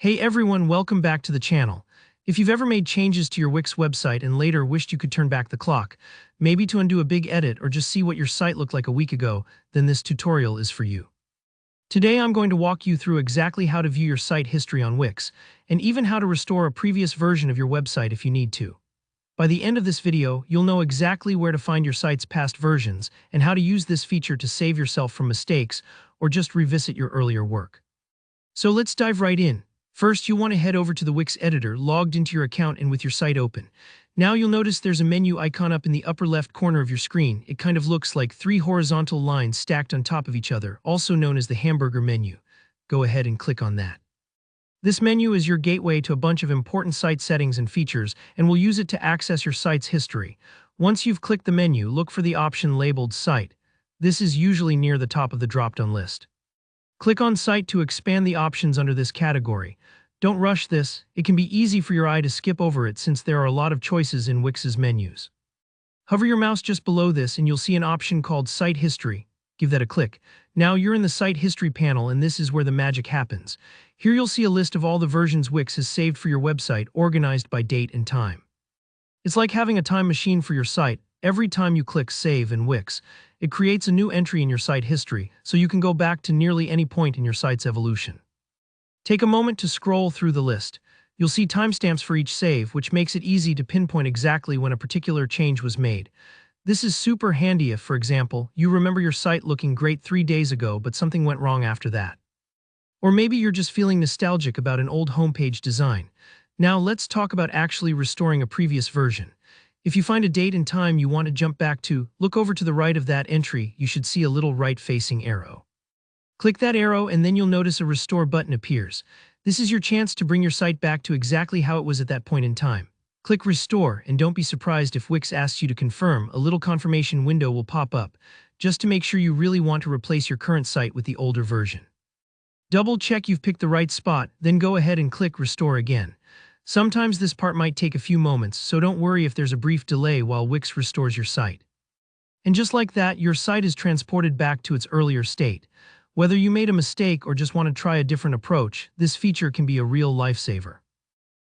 Hey everyone, welcome back to the channel. If you've ever made changes to your Wix website and later wished you could turn back the clock, maybe to undo a big edit or just see what your site looked like a week ago, then this tutorial is for you. Today I'm going to walk you through exactly how to view your site history on Wix, and even how to restore a previous version of your website if you need to. By the end of this video, you'll know exactly where to find your site's past versions and how to use this feature to save yourself from mistakes or just revisit your earlier work. So let's dive right in. First, you'll want to head over to the Wix editor, logged into your account and with your site open. Now you'll notice there's a menu icon up in the upper left corner of your screen. It kind of looks like three horizontal lines stacked on top of each other, also known as the hamburger menu. Go ahead and click on that. This menu is your gateway to a bunch of important site settings and features, and we'll use it to access your site's history. Once you've clicked the menu, look for the option labeled Site. This is usually near the top of the drop-down list. Click on Site to expand the options under this category. Don't rush this, it can be easy for your eye to skip over it since there are a lot of choices in Wix's menus. Hover your mouse just below this and you'll see an option called Site History. Give that a click. Now you're in the Site History panel and this is where the magic happens. Here you'll see a list of all the versions Wix has saved for your website, organized by date and time. It's like having a time machine for your site. Every time you click Save in Wix, it creates a new entry in your site history, so you can go back to nearly any point in your site's evolution. Take a moment to scroll through the list. You'll see timestamps for each save, which makes it easy to pinpoint exactly when a particular change was made. This is super handy if, for example, you remember your site looking great 3 days ago but something went wrong after that. Or maybe you're just feeling nostalgic about an old homepage design. Now let's talk about actually restoring a previous version. If you find a date and time you want to jump back to, look over to the right of that entry. You should see a little right-facing arrow. Click that arrow and then you'll notice a Restore button appears. This is your chance to bring your site back to exactly how it was at that point in time. Click Restore and don't be surprised if Wix asks you to confirm. A little confirmation window will pop up, just to make sure you really want to replace your current site with the older version. Double check you've picked the right spot, then go ahead and click Restore again. Sometimes this part might take a few moments, so don't worry if there's a brief delay while Wix restores your site. And just like that, your site is transported back to its earlier state. Whether you made a mistake or just want to try a different approach, this feature can be a real lifesaver.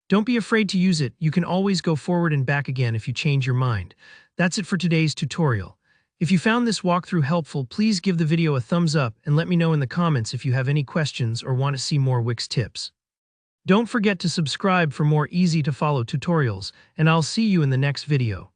Don't be afraid to use it. You can always go forward and back again if you change your mind. That's it for today's tutorial. If you found this walkthrough helpful, please give the video a thumbs up and let me know in the comments if you have any questions or want to see more Wix tips. Don't forget to subscribe for more easy-to-follow tutorials, and I'll see you in the next video.